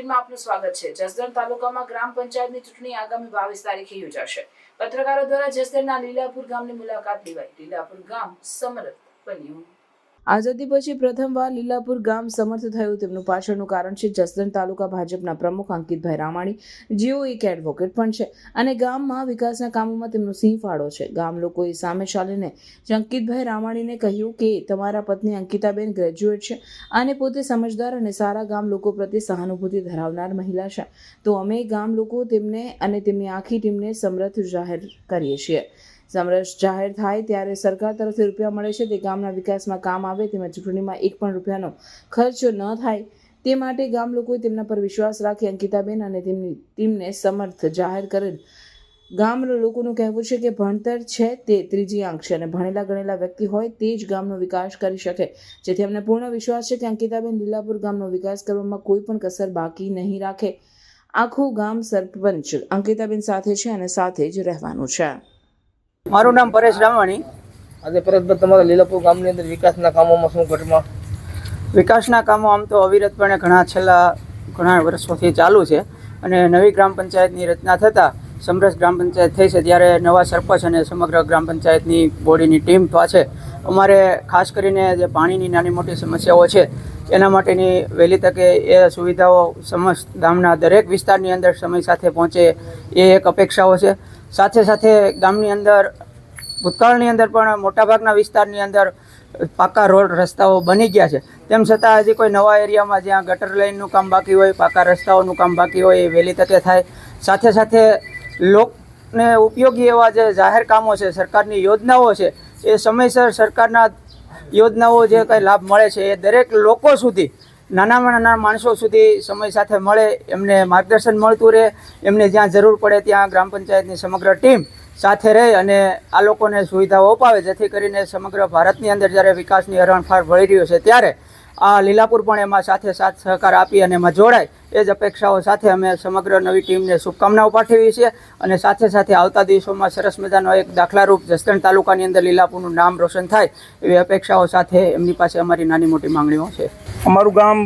બુલેટિનમાં આપનું સ્વાગત છે। જસદણ તાલુકામાં ગ્રામ પંચાયતની ચૂંટણી આગામી 22 તારીખે યોજાશે। પત્રકારો દ્વારા જસદણના લીલાપુર ગામની મુલાકાત લેવાઈ। લીલાપુર ગામ સમર્થ બન્યું। આઝાદી પછી પ્રથમવાર લીલાપુર ગામ સમર્થ થયું। તેમનું પાછળનું કારણ છે જસદણ તાલુકા ભાજપના પ્રમુખ અંકિતભાઈ રામાણી, જેઓ એક એડવોકેટ પણ છે અને ગામમાં વિકાસના કામોમાં તેમનો સિંહ ફાળો છે। ગામ લોકોએ સામે ચાલીને અંકિતભાઈ રામાણીને કહ્યું કે તમારા પત્ની અંકિતાબેન ગ્રેજ્યુએટ છે અને પોતે સમજદાર અને સારા ગામ લોકો પ્રત્યે સહાનુભૂતિ ધરાવનાર મહિલા છે, તો અમે ગામ લોકો તેમને અને તેમની આખી ટીમને સમર્થ જાહેર કરીએ છીએ। સમરસ જાહેર થાય ત્યારે સરકાર તરફથી રૂપિયા મળે છે, તે ગામના વિકાસમાં કામ આવે, તેમજ ચૂંટણીમાં એક પણ રૂપિયાનો ખર્ચ ન થાય તે માટે ગામ લોકોએ તેમના પર વિશ્વાસ રાખી અંકિતાબેન અને તેમની ટીમને સમર્થ જાહેર કરેલ। ગામ લોકોનું કહેવું છે કે ભણતર છે તે ત્રીજી આંક છે અને ભણેલા ગણેલા વ્યક્તિ હોય તે જ ગામનો વિકાસ કરી શકે, જેથી અમને પૂર્ણ વિશ્વાસ છે કે અંકિતાબેન લીલાપુર ગામનો વિકાસ કરવામાં કોઈ પણ કસર બાકી નહીં રાખે। આખું ગામ સરપંચ અંકિતાબેન સાથે છે અને સાથે જ રહેવાનું છે। મારું નામ પરેશ રામાણી। આજે પરેશભાઈ, તમારા લીલાપુર ગામની અંદર વિકાસના કામોમાં શું ઘટમાં? વિકાસના કામો આમ તો અવિરતપણે ઘણા વર્ષોથી ચાલુ છે અને નવી ગ્રામ પંચાયતની રચના થતાં સમરસ ગ્રામ પંચાયત થઈ છે ત્યારે નવા સરપંચ અને સમગ્ર ગ્રામ પંચાયતની બોડીની ટીમ પાસે અમારે ખાસ કરીને જે પાણીની નાની મોટી સમસ્યાઓ છે એના માટેની વહેલી તકે એ સુવિધાઓ સમસ્ત ગામના દરેક વિસ્તારની અંદર સમય સાથે પહોંચે એ એક અપેક્ષાઓ છે। સાથે સાથે ગામની અંદર ભૂતકાળની અંદર પણ મોટાભાગના વિસ્તારની અંદર પાકા રોડ રસ્તાઓ બની ગયા છે, તેમ છતાં હજી કોઈ નવા એરિયામાં જ્યાં ગટર લાઇનનું કામ બાકી હોય, પાકા રસ્તાઓનું કામ બાકી હોય એ વહેલી તકે થાય। સાથે સાથે લોકને ઉપયોગી એવા જે જાહેર કામો છે, સરકારની યોજનાઓ છે, એ સમયસર સરકારના યોજનાઓ જે કંઈ લાભ મળે છે એ દરેક લોકો સુધી, નાનામાં નાના માણસો સુધી સમય સાથે મળે, એમને માર્ગદર્શન મળતું રહે, એમને જ્યાં જરૂર પડે ત્યાં ગ્રામ પંચાયતની સમગ્ર ટીમ સાથે રહી અને આ લોકોને સુવિધાઓ અપાવે, જેથી કરીને સમગ્ર ભારતની અંદર જ્યારે વિકાસની હરણફાળ ભળી રહ્યો છે ત્યારે આ લીલાપુર પણ એમાં સાથે સાથ સહકાર આપી અને એમાં જોડાય એ જ અપેક્ષાઓ સાથે અમે સમગ્ર નવી ટીમને શુભકામનાઓ પાઠવીએ છીએ અને સાથે સાથે આવતા દિવસોમાં સરસ મજાનો એક દાખલારૂપ જસદણ તાલુકાની અંદર લીલાપુરનું નામ રોશન થાય એવી અપેક્ષાઓ સાથે એમની પાસે અમારી નાની મોટી માંગણીઓ છે। અમારું ગામ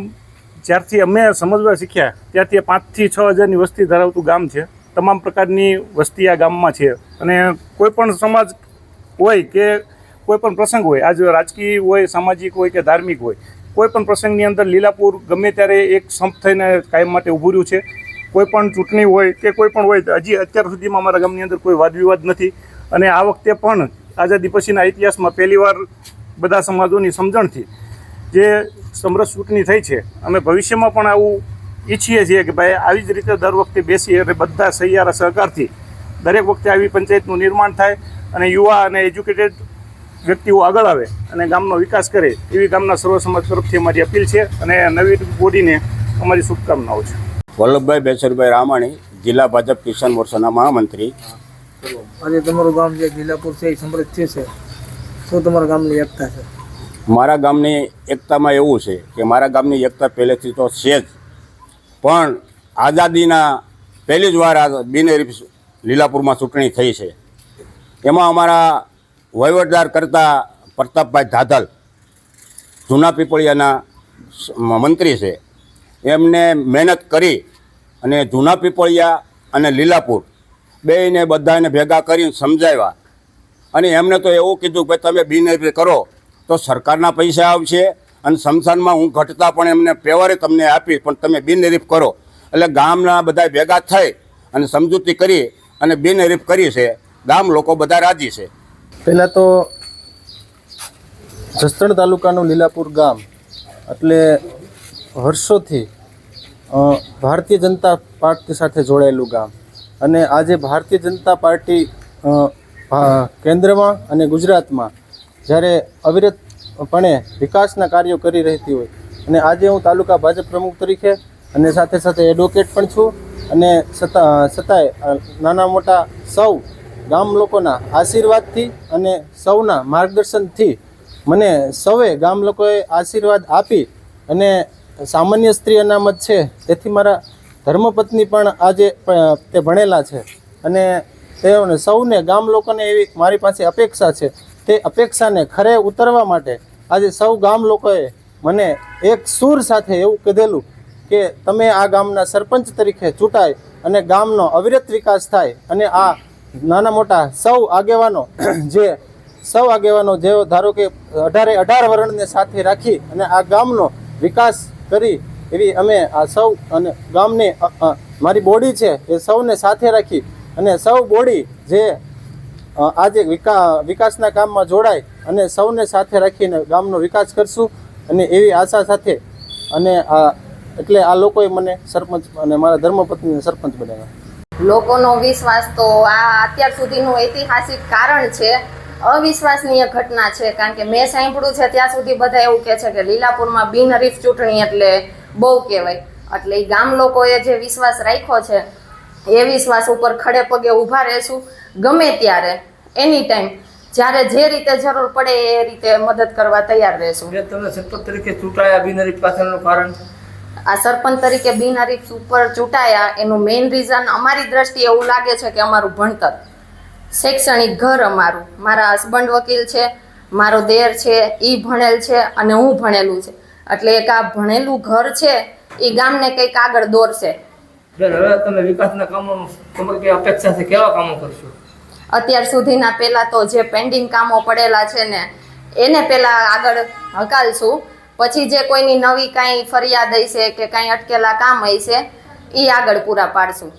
જ્યારથી અમે સમજવા શીખ્યા ત્યારથી 5 થી 6 હજારની વસ્તી ધરાવતું ગામ છે। તમામ પ્રકારની વસ્તી આ ગામમાં છે અને કોઈ પણ સમાજ હોય કે કોઈ પણ પ્રસંગ હોય, આજે રાજકીય હોય, સામાજિક હોય કે ધાર્મિક હોય, કોઈ પણ પ્રસંગની અંદર લીલાપુર ગમે ત્યારે એક સંપ થઈને કાયમ માટે ઊભું રહ્યું છે। કોઈ પણ ચૂંટણી હોય કે કોઈ પણ હોય, હજી અત્યાર સુધીમાં અમારા ગામની અંદર કોઈ વાદ વિવાદ નથી અને આ વખતે પણ આઝાદી પછીના ઇતિહાસમાં પહેલીવાર બધા સમાજોની સમજણથી જે સમરસ ચૂંટણી થઈ છે। અમે ભવિષ્યમાં પણ આવું ઈચ્છીએ છીએ કે ભાઈ આવી જ રીતે દર વખતે બેસી અને બધા સહિયારા સહકારથી દરેક વખતે આવી પંચાયતનું નિર્માણ થાય અને યુવા અને એજ્યુકેટેડ વ્યક્તિઓ આગળ આવે અને ગામનો વિકાસ કરે એવી ગામના સર્વ સમાજ તરફથી અમારી અપીલ છે અને નવી બોડીને અમારી શુભકામનાઓ છે। વલ્લભભાઈ બેસરભાઈ રામાણી, જિલ્લા ભાજપ કિસાન મોરચાના મહામંત્રી। આજે તમારું ગામ જે લીલાપુર છે એ સમૃદ્ધ થયું છે, શું તમારા ગામની એકતા છે? મારા ગામની એકતામાં એવું છે કે મારા ગામની એકતા પહેલેથી તો છે જ, પણ આઝાદીના પહેલી જ વાર આ બિનહરીફ લીલાપુરમાં ચૂંટણી થઈ છે। એમાં અમારા વહીવટદાર કરતા પ્રતાપભાઈ ધાધલ જૂના પીપળિયાના મંત્રી છે, એમને મહેનત કરી અને જૂના પીપળિયા અને લીલાપુર બેયને બધાને ભેગા કરીને સમજાવ્યા અને એમને તો એવું કીધું કે ભાઈ તમે બિનહરીફ કરો તો સરકારના પૈસા આવશે અને સ્મશાનમાં હું ઘટતા પણ એમને પેવારે તમને આપીશ, પણ તમે બિનહરીફ કરો। એટલે ગામના બધા ભેગા થઈ અને સમજૂતી કરી અને બિનહરીફ કરી છે। ગામ લોકો બધા રાજી છે। પહેલાં તો જસદણ તાલુકાનું લીલાપુર ગામ એટલે વર્ષોથી ભારતીય જનતા પાર્ટી સાથે જોડાયેલું ગામ અને આજે ભારતીય જનતા પાર્ટી કેન્દ્રમાં અને ગુજરાતમાં જ્યારે અવિરતપણે વિકાસના કાર્યો કરી રહેતી હોય અને આજે હું તાલુકા ભાજપ પ્રમુખ તરીકે અને સાથે સાથે એડવોકેટ પણ છું અને છતાંય નાના મોટા સૌ ગામ લોકોના આશીર્વાદથી અને સૌના માર્ગદર્શનથી મને સૌએ ગામ લોકોએ આશીર્વાદ આપી અને સામાન્ય સ્ત્રી અનામત છે તેથી મારા ધર્મપત્ની પણ આજે તે ભણેલા છે અને તેઓને સૌને ગામ લોકોને એવી મારી પાસે અપેક્ષા છે, તે અપેક્ષાને ખરે ઉતરવા માટે આજે સૌ ગામ લોકોએ મને એક સૂર સાથે એવું કીધેલું કે તમે આ ગામના સરપંચ તરીકે ચૂંટાય અને ગામનો અવિરત વિકાસ થાય અને આ નાના મોટા સૌ આગેવાનો જે ધારો કે 18 વર્ણને સાથે રાખી અને આ ગામનો વિકાસ કરી એવી અમે આ સૌ અને ગામની મારી બોડી છે એ સૌને સાથે રાખી અને સૌ બોડી જે આજે વિકાસના કામમાં જોડાય અને સૌને સાથે રાખીને ગામનો વિકાસ કરશું અને એવી આશા સાથે અને એટલે આ લોકોએ મને સરપંચ અને મારા ધર્મપત્નીને સરપંચ બનાવ્યા. લોકોનો વિશ્વાસ તો આ અત્યાર સુધીનું ઐતિહાસિક કારણ છે, અવિશ્વસનીય ઘટના છે. કારણ કે મેં સાંભળ્યું છે ત્યાં સુધી બધા એવું કહે છે કે લીલાપુરમાં બિનહરીફ ચૂંટણી એટલે બહુ કહેવાય. એટલે એ ગામ લોકોએ જે વિશ્વાસ રાખ્યો છે એ વિશ્વાસ ઉપર ખડે પગે ઊભા રહેશું. ગમે ત્યારે એની ટાઈમ જ્યારે જે રીતે જરૂર પડે એ રીતે મદદ કરવા તૈયાર રહેશું. તમે સરપંચ તરીકે ચૂંટાયા બિનહરીફ પાછળનું કારણ? આ સરપંચ તરીકે બિનહરીફ ઉપર ચૂંટાયા એનું મેઇન રીઝન અમારી દ્રષ્ટિએ એવું લાગે છે કે અમારું ભણતર, શૈક્ષણિક ઘર અમારું, મારા હસબન્ડ વકીલ છે, મારો દેર છે એ ભણેલ છે અને હું ભણેલું છે. એટલે એક આ ભણેલું ઘર છે એ ગામને કંઈક આગળ દોરશે. હવે તમે વિકાસના કામોનું તમારી કઈ અપેક્ષા છે? કેવા કામો કરશો? અત્યાર સુધીના પહેલાં તો જે પેન્ડિંગ કામો પડેલા છે ને એને પહેલાં આગળ હકાલશું. પછી જે કોઈની નવી કાંઈ ફરિયાદ હશે કે કાંઈ અટકેલા કામ હશે એ આગળ પૂરા પાડશું.